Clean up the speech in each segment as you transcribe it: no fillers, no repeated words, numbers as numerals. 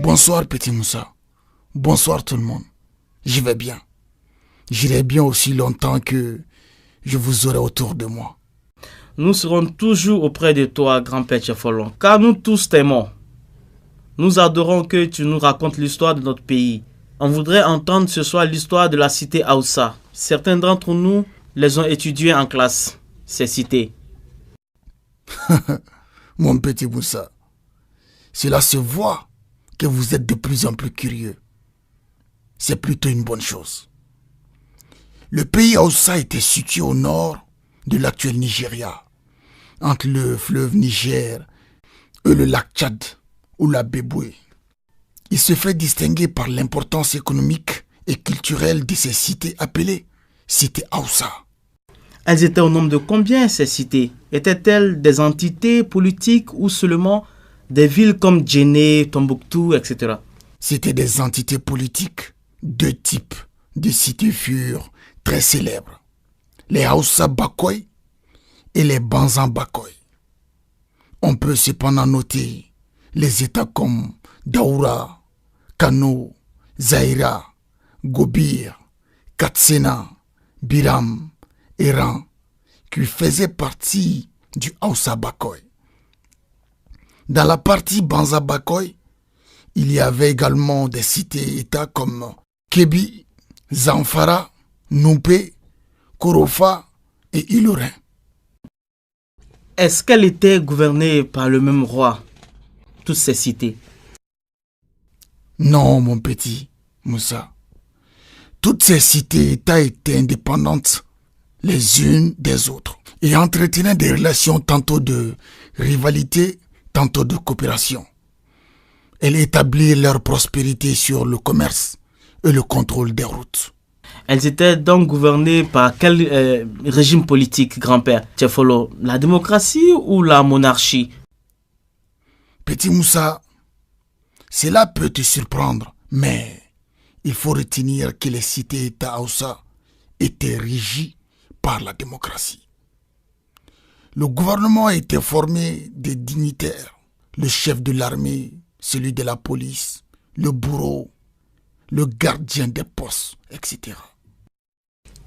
Bonsoir petit Moussa. Bonsoir tout le monde. Je vais bien. J'irai bien aussi longtemps que je vous aurai autour de moi. Nous serons toujours auprès de toi, grand-père Tchefolon, car nous tous t'aimons. Nous adorons que tu nous racontes l'histoire de notre pays. On voudrait entendre ce soir l'histoire de la cité Aoussa. Certains d'entre nous les ont étudiées en classe, ces cités. Mon petit Moussa, cela se voit que vous êtes de plus en plus curieux. C'est plutôt une bonne chose. Le pays Aoussa était situé au nord de l'actuel Nigeria, entre le fleuve Niger et le lac Tchad ou la Béboué. Il se fait distinguer par l'importance économique et culturelle de ces cités appelées cités Aoussa. Elles étaient au nombre de combien, ces cités? Étaient-elles des entités politiques ou seulement des villes comme Djenné, Tombouctou, etc.? C'étaient des entités politiques. Deux types de cités furent très célèbres. Les Aoussa Bakoy et les Banzan Bakoy. On peut cependant noter les États comme Daoura, Kano, Zaïra, Gobir, Katsena, Biram, Eran, qui faisaient partie du Aoussa Bakoy. Dans la partie Banza Bakoy, il y avait également des cités-États comme Kébi, Zamfara, Noupé, Korofa et Ilorin. Est-ce qu'elles étaient gouvernées par le même roi, toutes ces cités? Non, mon petit Moussa. Toutes ces cités-États étaient indépendantes les unes des autres et entretenaient des relations tantôt de rivalité, tantôt de coopération. Elles établirent leur prospérité sur le commerce et le contrôle des routes. Elles étaient donc gouvernées par quel régime politique, grand-père Tchefolo? La démocratie ou la monarchie? Petit Moussa, cela peut te surprendre, mais il faut retenir que les cités-États Aoussa étaient régies par la démocratie. Le gouvernement était formé des dignitaires, le chef de l'armée, celui de la police, le bourreau, le gardien des postes, etc.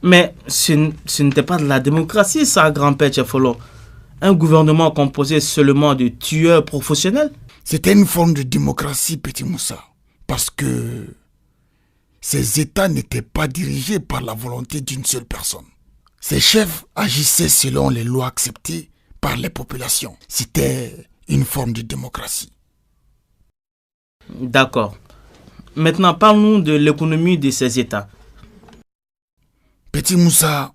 Mais ce n'était pas de la démocratie, ça, grand-père Tchefolo. Un gouvernement composé seulement de tueurs professionnels? C'était une forme de démocratie, petit Moussa, parce que ces États n'étaient pas dirigés par la volonté d'une seule personne. Ces chefs agissaient selon les lois acceptées par les populations. C'était une forme de démocratie. D'accord. Maintenant, parlons de l'économie de ces États. Petit Moussa,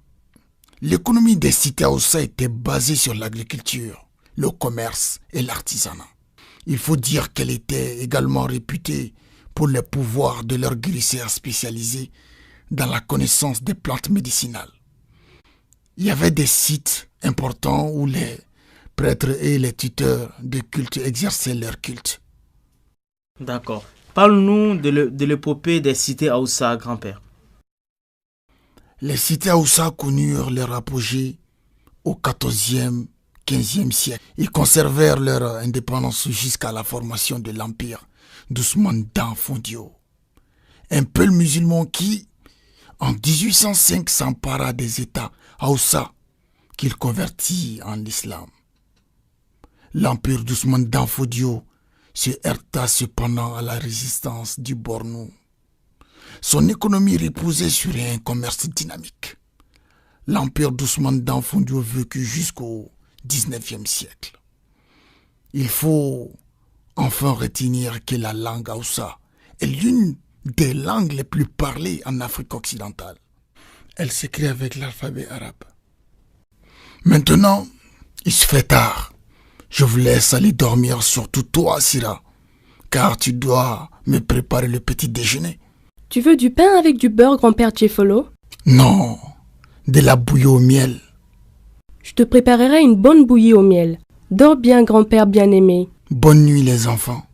l'économie des cités Aoussa était basée sur l'agriculture, le commerce et l'artisanat. Il faut dire qu'elle était également réputée pour les pouvoirs de leurs guérisseurs spécialisés dans la connaissance des plantes médicinales. Il y avait des sites importants où les prêtres et les tuteurs de culte exerçaient leur culte. D'accord. Parle-nous de l'épopée des cités Aoussa, grand-père. Les cités Aoussa connurent leur apogée au XIVe, XVe siècle. Ils conservèrent leur indépendance jusqu'à la formation de l'empire d'Ousmane Dan Fodio, un peuple musulman qui, en 1805, s'empara des États Aoussa qu'il convertit en islam. L'empire d'Ousmane Dan Fodio se heurta cependant à la résistance du Bornou. Son économie reposait sur un commerce dynamique. L'empire d'Ousmane Dan Fodio vécut jusqu'au XIXe siècle. Il faut enfin retenir que la langue Aoussa est l'une des langues les plus parlées en Afrique occidentale. Elle s'écrit avec l'alphabet arabe. Maintenant, il se fait tard. Je vous laisse aller dormir, surtout toi, Sira, car tu dois me préparer le petit déjeuner. Tu veux du pain avec du beurre, grand-père Tchefolo? Non, de la bouillie au miel. Je te préparerai une bonne bouillie au miel. Dors bien, grand-père bien-aimé. Bonne nuit, les enfants.